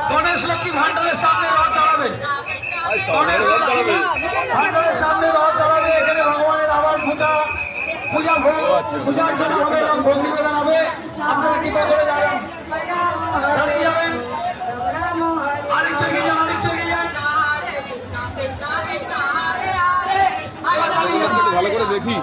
गणेश लक्ष्मी भांडारेर सामने रथ दाঁড়াবে भांडारेर सामने रथ दाঁড়াবে এখানে ভগবানের আবার পূজা অর্চনা হবে এবং ভোগ নিবেদন হবে আপনারা কৃপা করে দাঁড়িয়ে যাবেন আরেকটু এগিয়ে যান ভালো করে দেখি।